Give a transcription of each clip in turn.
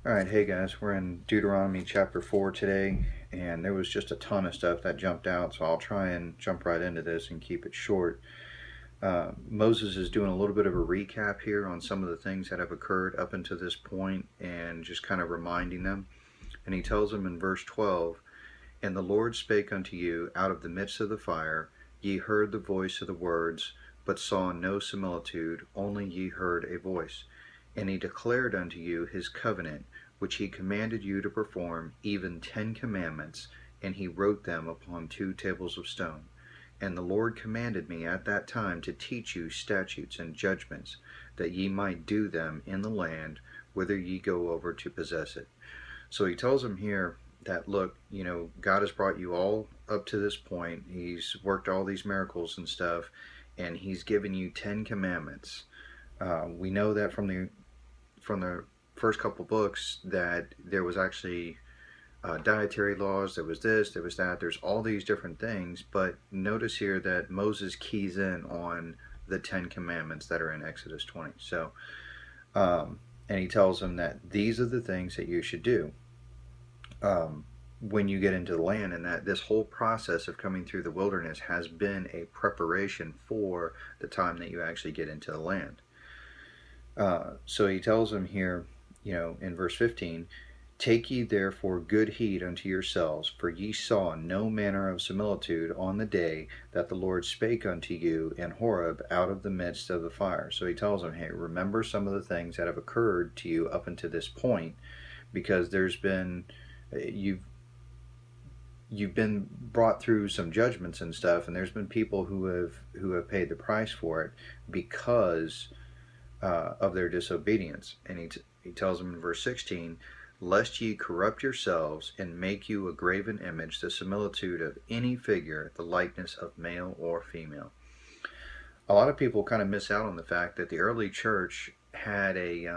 All right, hey guys, we're in Deuteronomy chapter 4 today, and there was just a ton of stuff that jumped out, so I'll try and jump right into this and keep it short. Moses is doing a little bit of a recap here on some of the things that have occurred up until this point and just kind of reminding them. And he tells them in verse 12, "And the Lord spake unto you out of the midst of the fire, ye heard the voice of the words, but saw no similitude, only ye heard a voice. And he declared unto you his covenant, which he commanded you to perform, even 10 commandments, and he wrote them upon 2 tables of stone. And the Lord commanded me at that time to teach you statutes and judgments, that ye might do them in the land whither ye go over to possess it." So he tells them here that, look, God has brought you all up to this point. He's worked all these miracles and stuff, and he's given you 10 commandments. We know that from the first couple books that there was actually dietary laws, there was this, there was that, there's all these different things, but notice here that Moses keys in on the 10 commandments that are in Exodus 20. And he tells them that these are the things that you should do when you get into the land, and that this whole process of coming through the wilderness has been a preparation for the time that you actually get into the land. So he tells them here, in verse 15, "Take ye therefore good heed unto yourselves, for ye saw no manner of similitude on the day that the Lord spake unto you in Horeb out of the midst of the fire." So he tells them, hey, remember some of the things that have occurred to you up until this point, because you've been brought through some judgments and stuff, and there's been people who have paid the price for it because of their disobedience. And he tells them in verse 16, "Lest ye corrupt yourselves and make you a graven image, the similitude of any figure, the likeness of male or female." A lot of people kind of miss out on the fact that the early church had they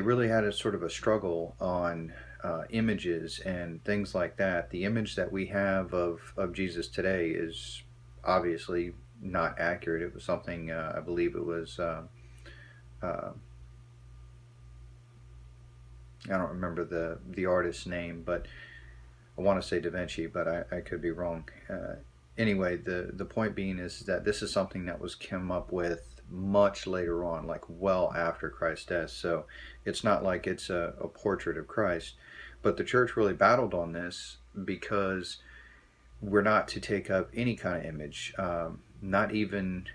really had a sort of a struggle on images and things like that. The image that we have of Jesus today is obviously not accurate. It was something, I believe it was, I don't remember the artist's name, but I want to say Da Vinci, but I could be wrong. Anyway, the point being is that this is something that was come up with much later on, like well after Christ's death. So it's not like it's a portrait of Christ. But the church really battled on this because we're not to take up any kind of image, not even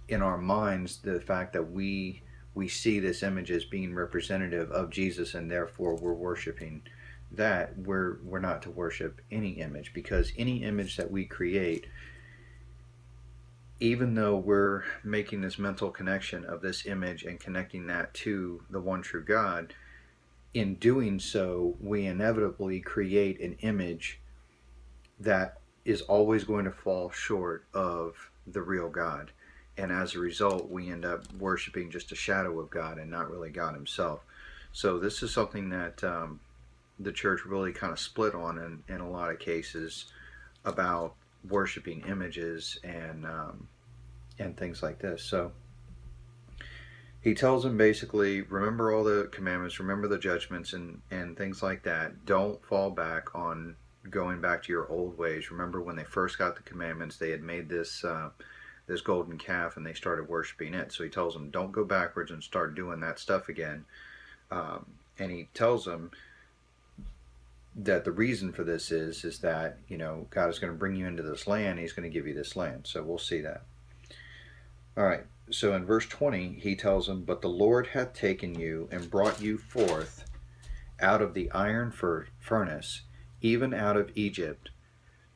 in our minds the fact that we see this image as being representative of Jesus, and therefore we're worshiping that. We're not to worship any image, because any image that we create, even though we're making this mental connection of this image and connecting that to the one true God, in doing so we inevitably create an image that is always going to fall short of the real God. And as a result, we end up worshiping just a shadow of God and not really God himself. So this is something that the church really kind of split on in a lot of cases, about worshiping images and things like this. So he tells them basically, remember all the commandments, remember the judgments and things like that. Don't fall back on going back to your old ways. Remember when they first got the commandments, they had made this golden calf and they started worshiping it. So he tells them, don't go backwards and start doing that stuff again. And he tells them that the reason for this is that God is going to bring you into this land. He's going to give you this land. So we'll see that. All right. So in verse 20, he tells them, "But the Lord hath taken you and brought you forth out of the iron furnace, even out of Egypt,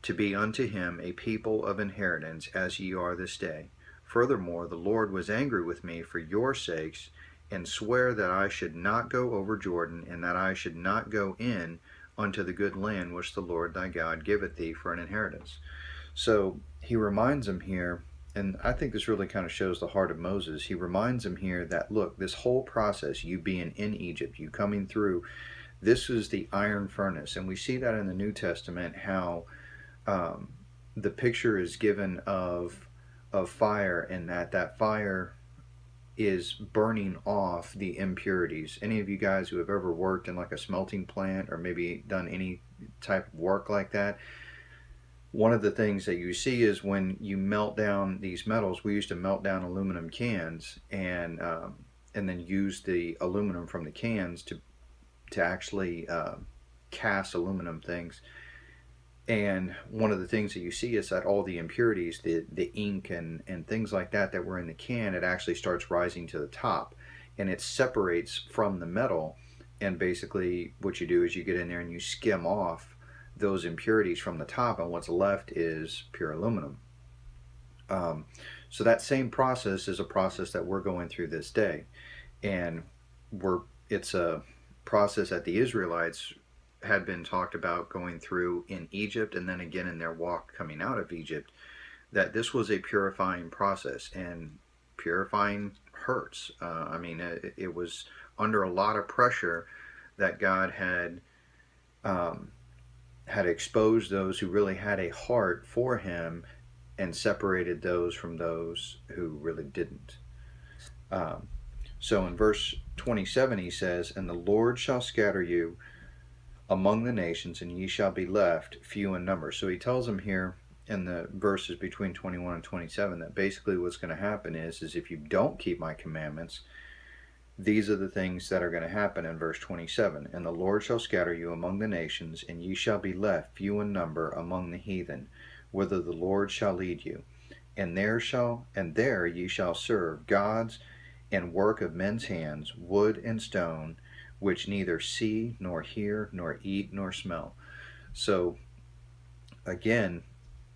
to be unto him a people of inheritance, as ye are this day. Furthermore, the Lord was angry with me for your sakes, and sware that I should not go over Jordan, and that I should not go in unto the good land which the Lord thy God giveth thee for an inheritance." So he reminds them here, and I think this really kind of shows the heart of Moses. He reminds them here that, look, this whole process, you being in Egypt, you coming through, this is the iron furnace. And we see that in the New Testament, how the picture is given of fire, and that fire is burning off the impurities. Any of you guys who have ever worked in like a smelting plant or maybe done any type of work like that, one of the things that you see is when you melt down these metals. We used to melt down aluminum cans and then use the aluminum from the cans to actually cast aluminum things. And one of the things that you see is that all the impurities, the ink and things like that were in the can, it actually starts rising to the top, and it separates from the metal. And basically what you do is you get in there and you skim off those impurities from the top, and what's left is pure aluminum. So that same process is a process that we're going through this day, and it's a process that the Israelites had been talked about going through in Egypt, and then again in their walk coming out of Egypt, that this was a purifying process, and purifying hurts. I mean, it was under a lot of pressure that God had exposed those who really had a heart for Him, and separated those from those who really didn't. So in verse 27 he says, "And the Lord shall scatter you among the nations, and ye shall be left few in number." So he tells them here in the verses between 21 and 27 that basically what's going to happen is if you don't keep my commandments, these are the things that are going to happen in verse 27. "And the Lord shall scatter you among the nations, and ye shall be left few in number among the heathen, whither the Lord shall lead you. And there ye shall serve gods and work of men's hands, wood and stone, which neither see, nor hear, nor eat, nor smell." So again,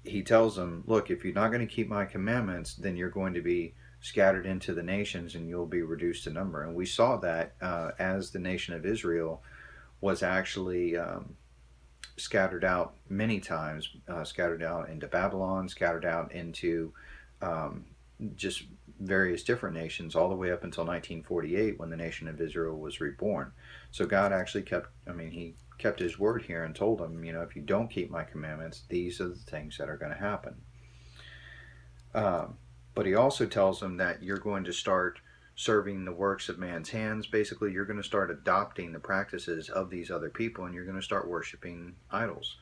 he tells them, look, if you're not going to keep my commandments, then you're going to be scattered into the nations, and you'll be reduced to number. And we saw that as the nation of Israel was actually scattered out many times, scattered out into Babylon, scattered out into just various different nations, all the way up until 1948 when the nation of Israel was reborn. So God actually he kept his word here and told them, if you don't keep my commandments, these are the things that are going to happen. But he also tells them that you're going to start serving the works of man's hands. Basically, you're going to start adopting the practices of these other people, and you're going to start worshiping idols.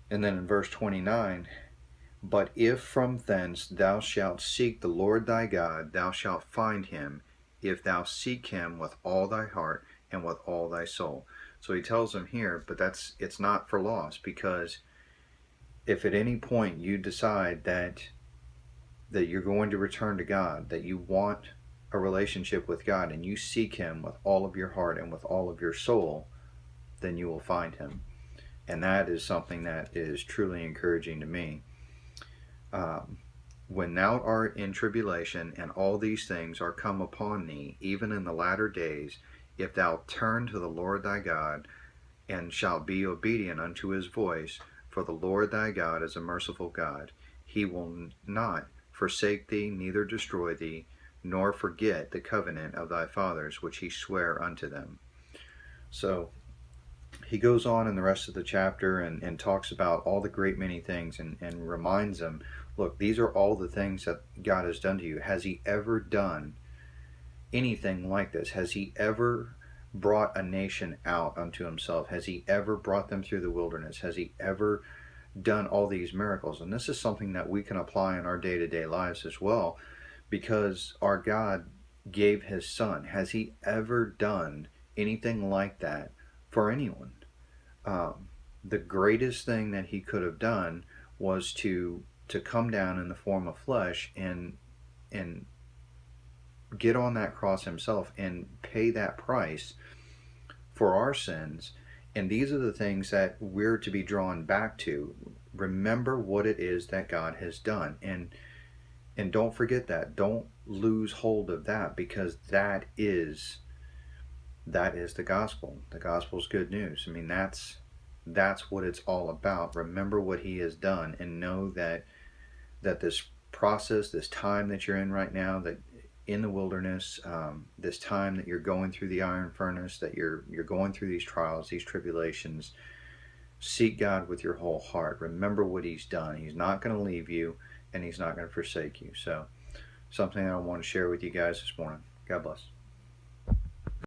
And then in verse 29, "But if from thence thou shalt seek the Lord thy God, thou shalt find him, if thou seek him with all thy heart and with all thy soul." So he tells them here, but it's not for loss, because if at any point you decide that you're going to return to God, that you want a relationship with God, and you seek him with all of your heart and with all of your soul, then you will find him. And that is something that is truly encouraging to me. "When thou art in tribulation, and all these things are come upon thee, even in the latter days, if thou turn to the Lord thy God, and shalt be obedient unto his voice, for the Lord thy God is a merciful God. He will not forsake thee, neither destroy thee, nor forget the covenant of thy fathers, which he sware unto them." So he goes on in the rest of the chapter and talks about all the great many things, and reminds them, look, these are all the things that God has done to you. Has he ever done anything like this? Has he ever brought a nation out unto himself? Has he ever brought them through the wilderness? Has he ever done all these miracles? And this is something that we can apply in our day-to-day lives as well, because our God gave his son. Has he ever done anything like that for anyone? The greatest thing that he could have done was to come down in the form of flesh and get on that cross himself and pay that price for our sins. And these are the things that we're to be drawn back to. Remember what it is that God has done, and don't forget that. Don't lose hold of that, because that is the gospel. The gospel is good news. I mean, that's what it's all about. Remember what he has done, and know that this process, this time that you're in right now, that in the wilderness, this time that you're going through the iron furnace, that you're going through these trials, these tribulations, seek God with your whole heart. Remember what he's done. He's not going to leave you, and he's not going to forsake you. So something I want to share with you guys this morning. God bless.